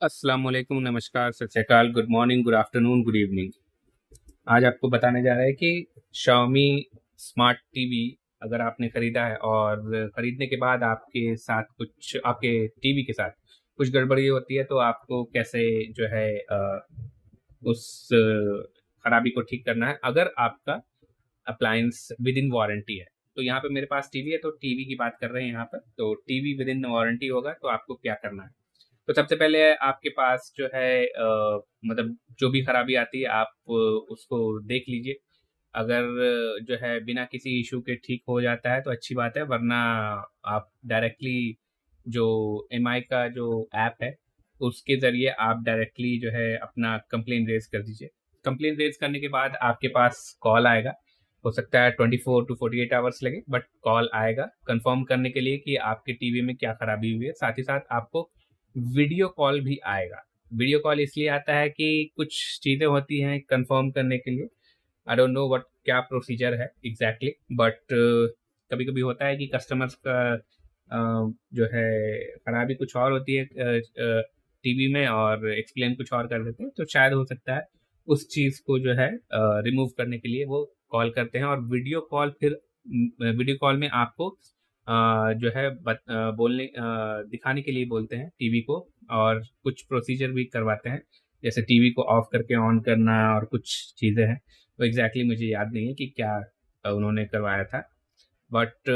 अस्सलाम वालेकुम, नमस्कार, सत श्री अकाल, good morning, good afternoon, good evening. आज आपको बताने जा रहा है कि Xiaomi स्मार्ट टीवी अगर आपने खरीदा है और खरीदने के बाद आपके टीवी के साथ कुछ गड़बड़ी होती है, तो आपको कैसे जो है उस खराबी को ठीक करना है अगर आपका अप्लायंस विद इन वारंटी है। तो यहाँ पे मेरे पास टीवी है, तो टीवी की बात कर रहे हैं यहाँ पर। तो टीवी विद इन वारंटी होगा तो आपको क्या करना है? तो सबसे पहले आपके पास जो है मतलब जो भी खराबी आती है आप उसको देख लीजिए। अगर जो है बिना किसी इश्यू के ठीक हो जाता है तो अच्छी बात है, वरना आप डायरेक्टली जो एमआई का जो ऐप है उसके ज़रिए आप डायरेक्टली जो है अपना कंप्लेन रेज़ कर दीजिए। कंप्लेन रेज़ करने के बाद आपके पास कॉल आएगा। हो सकता है 24 टू 48 आवर्स लगे, बट कॉल आएगा कन्फर्म करने के लिए कि आपके टीवी में क्या खराबी हुई है। साथ ही साथ आपको वीडियो कॉल भी आएगा। वीडियो कॉल इसलिए आता है कि कुछ चीज़ें होती हैं कन्फर्म करने के लिए। आई डोंट नो व्हाट क्या प्रोसीजर है एग्ज़ैक्टली, बट कभी-कभी होता है कि कस्टमर्स का जो है खराबी कुछ और होती है टीवी में और एक्सप्लेन कुछ और कर देते हैं। तो शायद हो सकता है उस चीज़ को जो है रिमूव करने के लिए वो कॉल करते हैं, और वीडियो कॉल में आपको जो है दिखाने के लिए बोलते हैं टीवी को, और कुछ प्रोसीजर भी करवाते हैं, जैसे टीवी को ऑफ करके ऑन करना और कुछ चीज़ें हैं। तो एग्ज़ैक्टली मुझे याद नहीं है कि क्या उन्होंने करवाया था, बट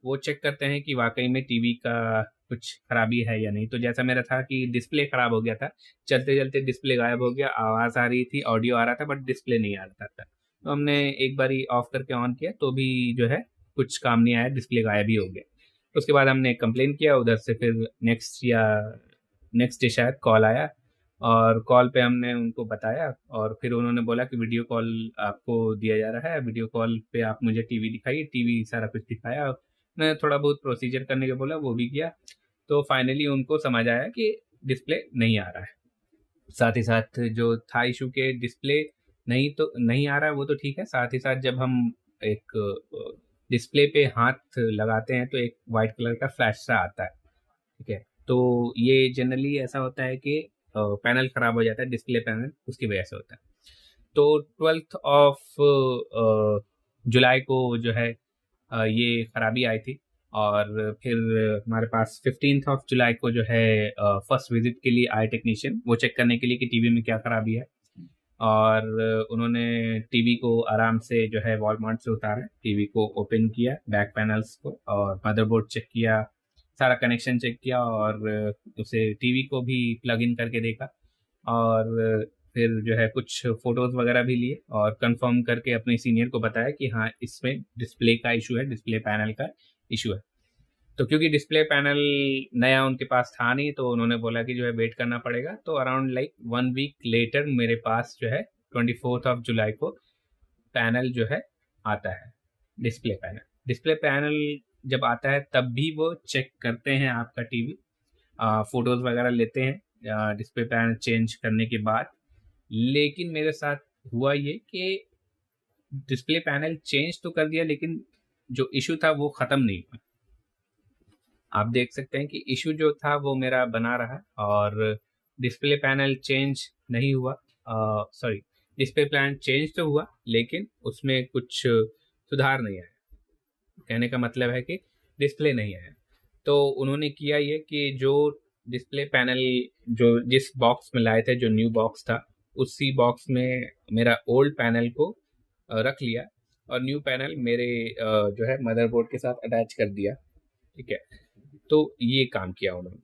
वो चेक करते हैं कि वाक़ई में टीवी का कुछ खराबी है या नहीं। तो जैसा मेरा था कि डिस्प्ले खराब हो गया था, चलते-चलते डिस्प्ले गायब हो गया, आवाज़ आ रही थी, ऑडियो आ रहा था, बट डिस्प्ले नहीं आ रहा था। तो हमने एक बारी ऑफ करके ऑन किया तो भी जो है कुछ काम नहीं आया, डिस्प्ले गायब ही हो गया। उसके बाद हमने कंप्लेन किया उधर से, फिर नेक्स्ट डे शायद कॉल आया, और कॉल पे हमने उनको बताया और फिर उन्होंने बोला कि वीडियो कॉल आपको दिया जा रहा है, वीडियो कॉल पे आप मुझे टीवी दिखाइए। टीवी सारा कुछ दिखाया, मैंने थोड़ा बहुत प्रोसीजर करने को बोला, वो भी किया। तो फाइनली उनको समझ आया कि डिस्प्ले नहीं आ रहा है। साथ ही साथ जो था इश्यू के डिस्प्ले नहीं आ रहा है वो तो ठीक है, साथ ही साथ जब हम एक डिस्प्ले पे हाथ लगाते हैं तो एक वाइट कलर का फ्लैश सा आता है, ठीक है? तो ये जनरली ऐसा होता है कि पैनल खराब हो जाता है, डिस्प्ले पैनल, उसकी वजह से होता है। तो 12th ऑफ जुलाई को जो है ये खराबी आई थी, और फिर हमारे पास 15th ऑफ जुलाई को जो है फर्स्ट विजिट के लिए आए टेक्नीशियन, वो चेक करने के लिए कि टीवी में क्या खराबी है। और उन्होंने टीवी को आराम से जो है वॉलमार्ट से उतारा, टीवी को ओपन किया, बैक पैनल्स को, और मदरबोर्ड चेक किया, सारा कनेक्शन चेक किया, और उसे टीवी को भी प्लग इन करके देखा, और फिर जो है कुछ फ़ोटोज़ वगैरह भी लिए और कंफर्म करके अपने सीनियर को बताया कि हाँ, इसमें डिस्प्ले का इश्यू है, डिस्प्ले पैनल का इश्यू है। तो क्योंकि डिस्प्ले पैनल नया उनके पास था नहीं, तो उन्होंने बोला कि जो है वेट करना पड़ेगा। तो अराउंड लाइक 1 वीक लेटर मेरे पास जो है 24th ऑफ जुलाई को पैनल जो है आता है, डिस्प्ले पैनल। डिस्प्ले पैनल जब आता है तब भी वो चेक करते हैं आपका टीवी, फ़ोटोज़ वगैरह लेते हैं डिस्प्ले पैनल चेंज करने के बाद। लेकिन मेरे साथ हुआ ये कि डिस्प्ले पैनल चेंज तो कर दिया, लेकिन जो इश्यू था वो ख़त्म नहीं हुआ। आप देख सकते हैं कि इश्यू जो था वो मेरा बना रहा, और डिस्प्ले पैनल चेंज नहीं हुआ, सॉरी, डिस्प्ले पैनल चेंज तो हुआ लेकिन उसमें कुछ सुधार नहीं आया। कहने का मतलब है कि डिस्प्ले नहीं आया। तो उन्होंने किया ये कि जो डिस्प्ले पैनल जो जिस बॉक्स में लाए थे, जो न्यू बॉक्स था, उसी बॉक्स में मेरा ओल्ड पैनल को रख लिया, और न्यू पैनल मेरे जो है मदरबोर्ड के साथ अटैच कर दिया, ठीक है? तो ये काम किया उन्होंने।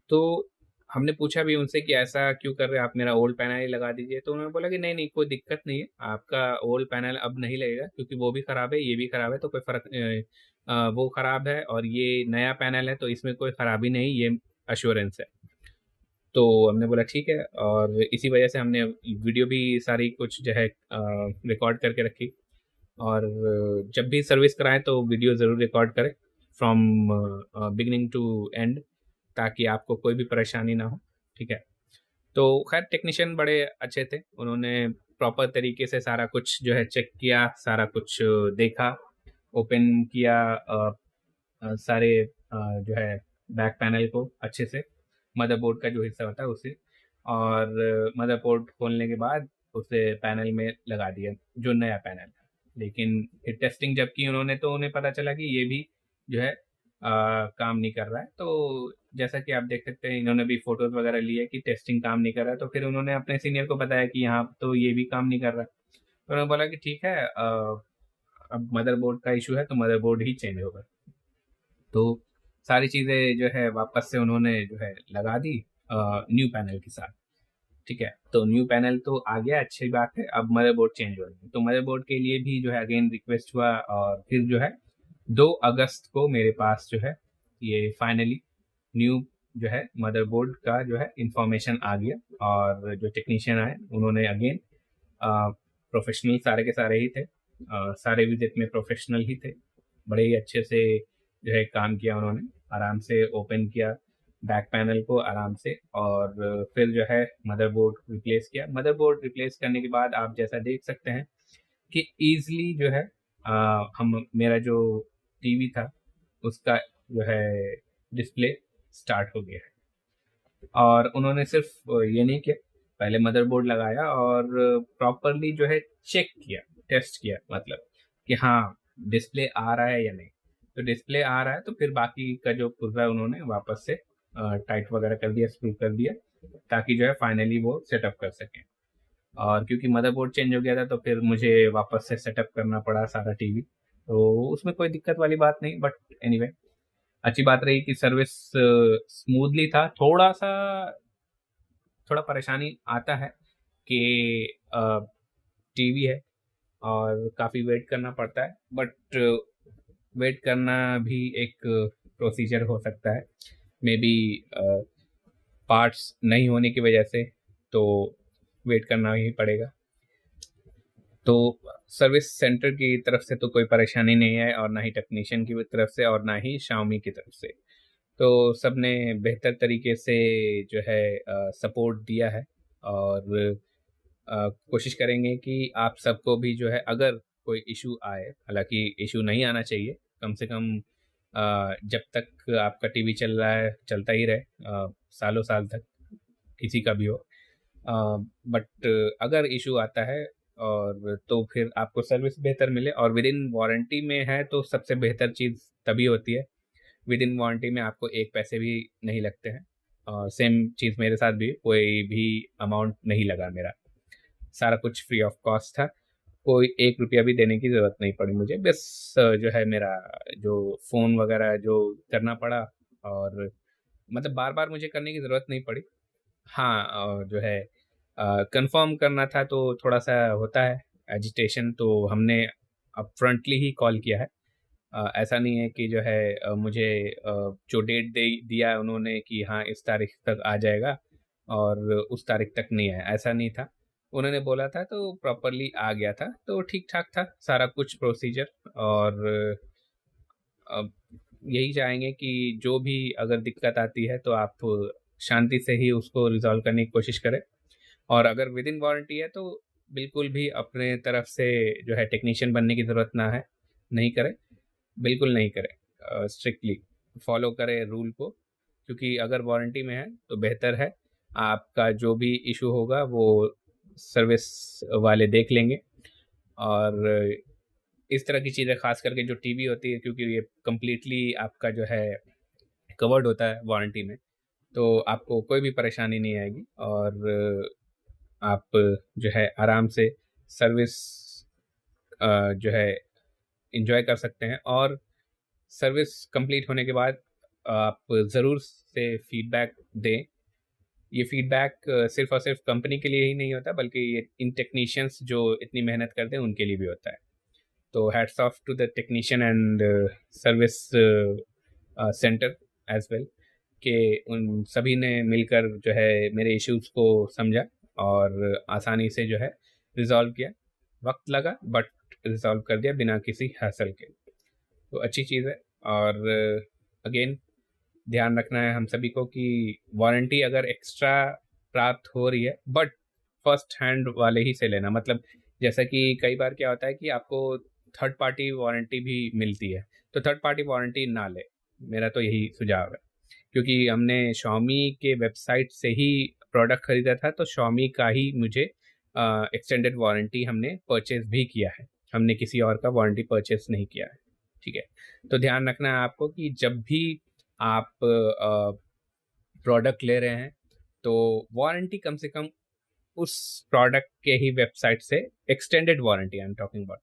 तो हमने पूछा भी उनसे कि ऐसा क्यों कर रहे हैं आप, मेरा ओल्ड पैनल ही लगा दीजिए। तो उन्होंने बोला कि नहीं, नहीं, कोई दिक्कत नहीं है, आपका ओल्ड पैनल अब नहीं लगेगा, क्योंकि वो भी खराब है, ये भी खराब है, तो कोई फ़र्क वो खराब है और ये नया पैनल है, तो इसमें कोई खराबी नहीं, ये एश्योरेंस है। तो हमने बोला ठीक है, और इसी वजह से हमने वीडियो भी सारी कुछ जो है रिकॉर्ड करके रखी, और जब भी सर्विस कराएँ तो वीडियो ज़रूर रिकॉर्ड करें फ्रॉम बिगिनिंग टू एंड, ताकि आपको कोई भी परेशानी ना हो, ठीक है? तो ख़ैर टेक्नीशियन बड़े अच्छे थे, उन्होंने प्रॉपर तरीके से सारा कुछ जो है चेक किया, सारा कुछ देखा, ओपन किया सारे जो है बैक पैनल को अच्छे से, मदरबोर्ड का जो हिस्सा होता है उसे, और मदरबोर्ड खोलने के बाद उसे पैनल में लगा दिया, जो नया पैनल था। लेकिन फिर टेस्टिंग जब की उन्होंने, तो उन्हें पता चला कि ये भी जो है काम नहीं कर रहा है। तो जैसा कि आप देख सकते हैं, इन्होंने भी फ़ोटोज़ वगैरह ली है कि टेस्टिंग काम नहीं कर रहा है, तो फिर उन्होंने अपने सीनियर को बताया कि यहाँ तो ये भी काम नहीं कर रहा है। तो उन्होंने बोला कि ठीक है, अब मदरबोर्ड का इश्यू है तो मदरबोर्ड ही चेंज होगा। तो सारी चीज़ें जो है वापस से उन्होंने जो है लगा दी न्यू पैनल के साथ। ठीक है, तो न्यू पैनल तो आ गया, अच्छी बात है। अब मदरबोर्ड चेंज हो रही है, तो मदरबोर्ड के लिए भी जो है अगेन रिक्वेस्ट हुआ, और फिर जो है 2 अगस्त को मेरे पास जो है ये फाइनली न्यू जो है मदरबोर्ड का जो है इंफॉर्मेशन आ गया। और जो टेक्नीशियन आए उन्होंने अगेन प्रोफेशनल सारे के सारे ही थे, सारे विजिट में प्रोफेशनल ही थे। बड़े ही अच्छे से जो है काम किया उन्होंने, आराम से ओपन किया बैक पैनल को आराम से, और फिर जो है मदरबोर्ड रिप्लेस किया। मदरबोर्ड रिप्लेस करने के बाद आप जैसा देख सकते हैं कि ईज़िली जो है हम मेरा जो टीवी था उसका जो है डिस्प्ले स्टार्ट हो गया है। और उन्होंने सिर्फ ये नहीं किया, पहले मदरबोर्ड लगाया और प्रॉपरली जो है चेक किया, टेस्ट किया, मतलब कि हाँ डिस्प्ले आ रहा है या नहीं। तो डिस्प्ले आ रहा है तो फिर बाकी का जो पुर्जा उन्होंने वापस से टाइट वगैरह कर दिया, स्क्रू कर दिया, ताकि जो है फाइनली वो सेटअप कर सकें। और क्योंकि मदरबोर्ड चेंज हो गया था तो फिर मुझे वापस से सेटअप करना पड़ा सारा टीवी, तो उसमें कोई दिक्कत वाली बात नहीं। बट एनीवे, अच्छी बात रही कि सर्विस स्मूथली था। थोड़ा परेशानी आता है कि टीवी है और काफ़ी वेट करना पड़ता है, बट वेट करना भी एक प्रोसीजर हो सकता है, मे बी पार्ट्स नहीं होने की वजह से, तो वेट करना ही पड़ेगा। तो सर्विस सेंटर की तरफ से तो कोई परेशानी नहीं है, और ना ही टेक्नीशियन की तरफ से, और ना ही शाओमी की तरफ से। तो सबने बेहतर तरीके से जो है सपोर्ट दिया है। और कोशिश करेंगे कि आप सबको भी जो है, अगर कोई इशू आए, हालांकि इशू नहीं आना चाहिए, कम से कम जब तक आपका टीवी चल रहा है चलता ही रहे, सालों साल तक, किसी का भी हो। बट अगर इशू आता है और तो फिर आपको सर्विस बेहतर मिले, और विद इन वारंटी में है तो सबसे बेहतर चीज़ तभी होती है। विद इन वारंटी में आपको एक पैसे भी नहीं लगते हैं, और सेम चीज़ मेरे साथ भी, कोई भी अमाउंट नहीं लगा मेरा, सारा कुछ फ्री ऑफ कॉस्ट था। कोई 1 रुपया भी देने की ज़रूरत नहीं पड़ी मुझे। बस जो है मेरा जो फ़ोन वगैरह जो करना पड़ा, और मतलब बार-बार मुझे करने की ज़रूरत नहीं पड़ी। हाँ, जो है कन्फ़र्म करना था तो थोड़ा-सा होता है एजिटेशन, तो हमने अपफ्रंटली ही कॉल किया है। ऐसा नहीं है कि जो है मुझे जो डेट दे दिया है उन्होंने कि हाँ इस तारीख तक आ जाएगा और उस तारीख तक नहीं आया, ऐसा नहीं था। उन्होंने बोला था तो प्रॉपरली आ गया था, तो ठीक-ठाक था सारा कुछ प्रोसीजर। और अब यही चाहेंगे कि जो भी अगर दिक्कत आती है तो आप शांति से ही उसको रिज़ॉल्व करने की कोशिश करें। और अगर विद इन वारंटी है तो बिल्कुल भी अपने तरफ से जो है टेक्नीशियन बनने की ज़रूरत ना है, नहीं करें, बिल्कुल नहीं करें। स्ट्रिक्टली फॉलो करें रूल को, क्योंकि अगर वारंटी में है तो बेहतर है। आपका जो भी इशू होगा वो सर्विस वाले देख लेंगे। और इस तरह की चीज़ें ख़ास करके जो टीवी होती है, क्योंकि ये कंप्लीटली आपका जो है कवर्ड होता है वारंटी में, तो आपको कोई भी परेशानी नहीं आएगी। और आप जो है आराम से सर्विस जो है एन्जॉय कर सकते हैं। और सर्विस कंप्लीट होने के बाद आप ज़रूर से फीडबैक दें। ये फीडबैक सिर्फ़ और सिर्फ़ कंपनी के लिए ही नहीं होता, बल्कि ये इन टेक्नीशियंस जो इतनी मेहनत करते हैं उनके लिए भी होता है। तो hats off to the technician and service centre as well, कि उन सभी ने मिलकर जो है मेरे इश्यूज़ को समझा और आसानी से जो है रिज़ॉल्व किया। वक़्त लगा बट रिज़ॉल्व कर दिया बिना किसी हैसल के। तो अच्छी चीज़ है। और अगेन ध्यान रखना है हम सभी को कि वारंटी अगर एक्स्ट्रा प्राप्त हो रही है, बट फर्स्ट हैंड वाले ही से लेना। मतलब जैसा कि कई बार क्या होता है कि आपको थर्ड पार्टी वारंटी भी मिलती है, तो थर्ड पार्टी वारंटी ना ले, मेरा तो यही सुझाव है। क्योंकि हमने Xiaomi के वेबसाइट से ही प्रोडक्ट खरीदा था, तो Xiaomi का ही मुझे एक्सटेंडेड वारंटी हमने परचेज़ भी किया है। हमने किसी और का वारंटी परचेज़ नहीं किया है, ठीक है? तो ध्यान रखना है आपको कि जब भी आप प्रोडक्ट ले रहे हैं, तो वारंटी कम से कम उस प्रोडक्ट के ही वेबसाइट से extended warranty I am talking about.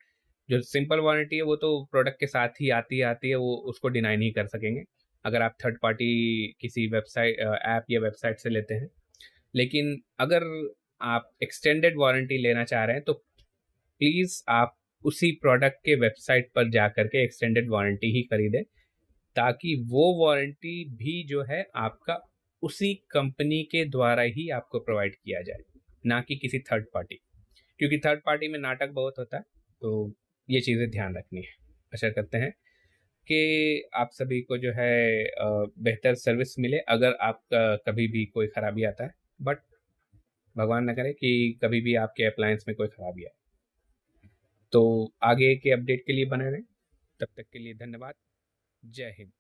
जो सिंपल वारंटी है वो तो प्रोडक्ट के साथ ही आती है, वो उसको डिनाई नहीं कर सकेंगे अगर आप थर्ड पार्टी किसी वेबसाइट ऐप या वेबसाइट से लेते हैं। लेकिन अगर आप एक्सटेंडेड वारंटी लेना चाह रहे हैं तो प्लीज़ आप उसी प्रोडक्ट के वेबसाइट पर जा कर के एक्सटेंडेड वारंटी ही खरीदें, ताकि वो वारंटी भी जो है आपका उसी कंपनी के द्वारा ही आपको प्रोवाइड किया जाए, ना कि किसी थर्ड पार्टी। क्योंकि थर्ड पार्टी में नाटक बहुत होता है, तो ये चीज़ें ध्यान रखनी है। आशा करते हैं कि आप सभी को जो है बेहतर सर्विस मिले अगर आपका कभी भी कोई खराबी आता है, बट भगवान ना करे कि कभी भी आपके अप्लायंस में कोई खराबी आए। तो आगे के अपडेट के लिए बने रहें। तब तक के लिए धन्यवाद। जय हिंद।